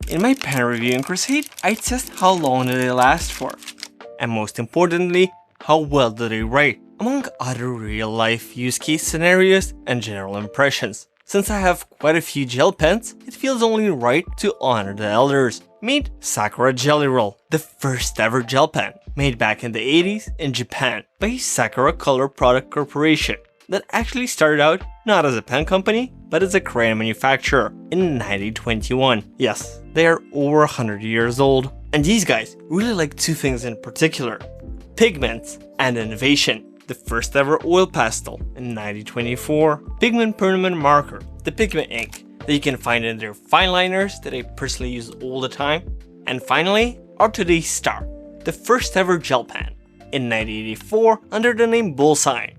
in my pen reviewing crusade, I test how long do they last for, and most importantly, how well do they write, among other real life use case scenarios and general impressions. Since I have quite a few gel pens, it feels only right to honor the elders. Meet Sakura Gelly Roll, the first ever gel pen, made back in the 80s in Japan by Sakura Color Product Corporation, that actually started out not as a pen company, but as a crayon manufacturer in 1921. Yes, they are over 100 years old. And these guys really like two things in particular: pigments and innovation. The first ever oil pastel in 1924, pigment permanent marker, the pigment ink that you can find in their fine liners that I personally use all the time, and finally, our today's star, the first ever gel pen in 1984 under the name Bullseye.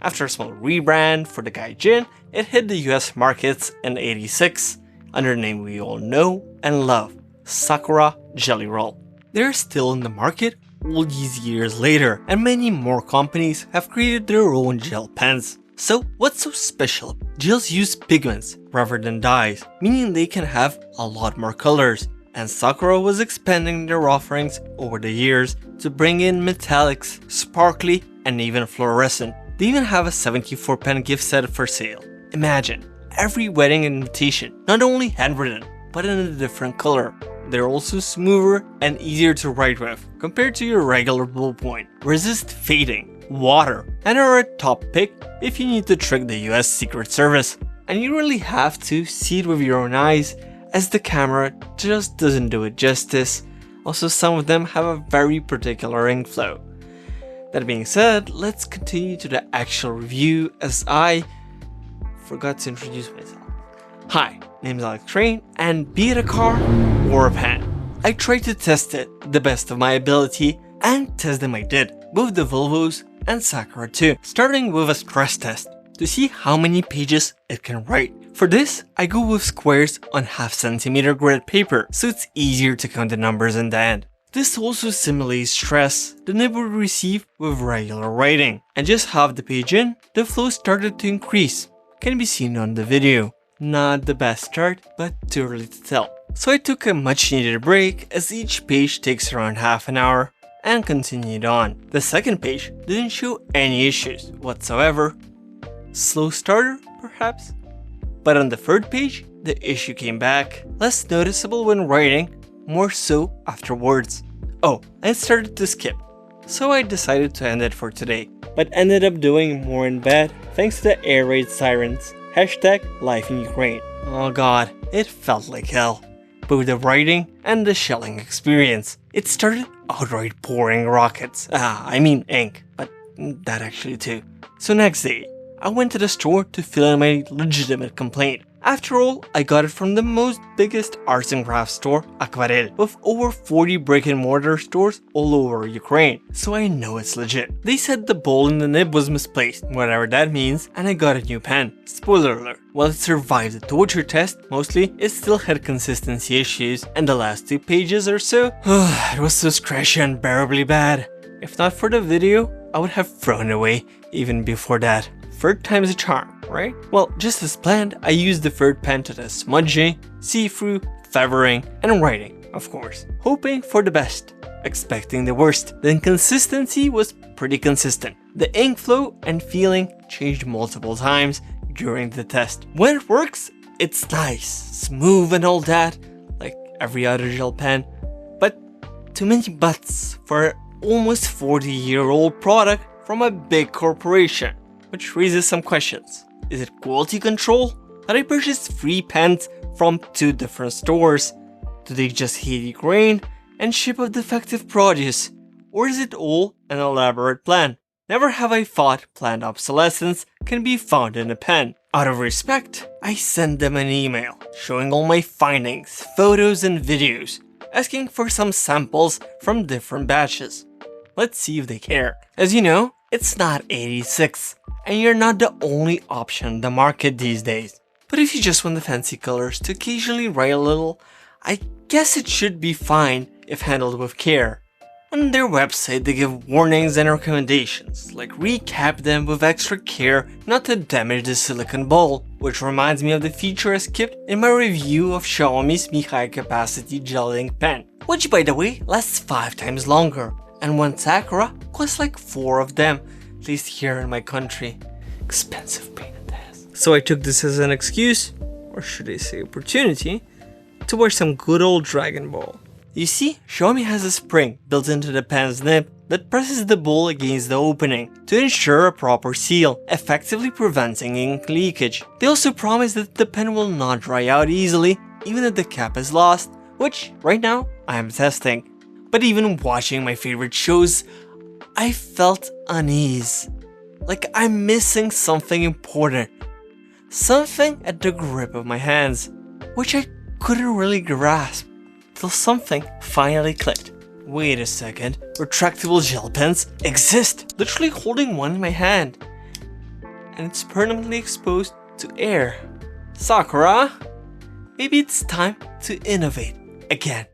After a small rebrand for the Gaijin, it hit the US markets in 86 under the name we all know and love, Sakura Gelly Roll. They're still in the market all these years later, and many more companies have created their own gel pens. So what's so special? Gels use pigments rather than dyes, meaning they can have a lot more colors, and Sakura was expanding their offerings over the years to bring in metallics, sparkly, and even fluorescent. They even have a 74 pen gift set for sale. Imagine, every wedding invitation, not only handwritten, but in a different color. They're also smoother and easier to write with compared to your regular ballpoint, resist fading, water, and are a top pick if you need to trick the US Secret Service. And you really have to see it with your own eyes, as the camera just doesn't do it justice. Also, some of them have a very particular ink flow. That being said, let's continue to the actual review, as I forgot to introduce myself. Hi, name is alexcrane, and be it a car or a pen, I tried to test it the best of my ability, and test them I did, both the Volvos and Sakura too, starting with a stress test to see how many pages it can write. For this, I go with squares on 1/2 centimeter grid paper, so it's easier to count the numbers in the end. This also simulates stress the nib would receive with regular writing, and just half the page in, the flow started to increase. Can be seen on the video. Not the best start, but too early to tell. So I took a much needed break, as each page takes around half an hour, and continued on. The second page didn't show any issues whatsoever. Slow starter, perhaps? But on the third page, the issue came back, less noticeable when writing, more so afterwards. Oh, and it started to skip, so I decided to end it for today, but ended up doing more in bed thanks to the air raid sirens. #Life in Ukraine. Oh god, it felt like hell. Both the writing and the shelling experience. It started outright pouring rockets. I mean ink, but that actually too. So next day, I went to the store to fill in my legitimate complaint. After all, I got it from the biggest arts and crafts store, Aquarel, with over 40 brick and mortar stores all over Ukraine, so I know it's legit. They said the bowl in the nib was misplaced, whatever that means, and I got a new pen. Spoiler alert, while it survived the torture test, mostly, it still had consistency issues, and the last 2 pages or so, it was so scratchy and unbearably bad. If not for the video, I would have thrown it away even before that. Third time's a charm, right? Well, just as planned, I used the third pen to test smudging, see-through, feathering, and writing, of course, hoping for the best, expecting the worst. The inconsistency was pretty consistent. The ink flow and feeling changed multiple times during the test. When it works, it's nice, smooth and all that, like every other gel pen, but too many buts for an almost 40-year-old product from a big corporation. Which raises some questions. Is it quality control? Did I purchase 3 pens from 2 different stores? Do they just hate Ukraine and ship a defective produce? Or is it all an elaborate plan? Never have I thought planned obsolescence can be found in a pen. Out of respect, I sent them an email showing all my findings, photos and videos, asking for some samples from different batches. Let's see if they care. As you know, it's not 86. And you're not the only option in the market these days. But if you just want the fancy colors to occasionally write a little, I guess it should be fine if handled with care. On their website, they give warnings and recommendations, like recap them with extra care not to damage the silicon ball, which reminds me of the feature I skipped in my review of Xiaomi's Mi High Capacity Gel Ink Pen, which by the way lasts 5 times longer, and one Sakura costs like 4 of them, at least here in my country. Expensive pain in the ass. So I took this as an excuse, or should I say opportunity, to watch some good old Dragon Ball. You see, Xiaomi has a spring built into the pen's nib that presses the ball against the opening to ensure a proper seal, effectively preventing ink leakage. They also promise that the pen will not dry out easily even if the cap is lost, which right now I am testing. But even watching my favorite shows, I felt unease. Like I'm missing something important. Something at the grip of my hands, which I couldn't really grasp. Till something finally clicked. Wait a second, retractable gel pens exist! Literally holding one in my hand. And it's permanently exposed to air. Sakura, maybe it's time to innovate again.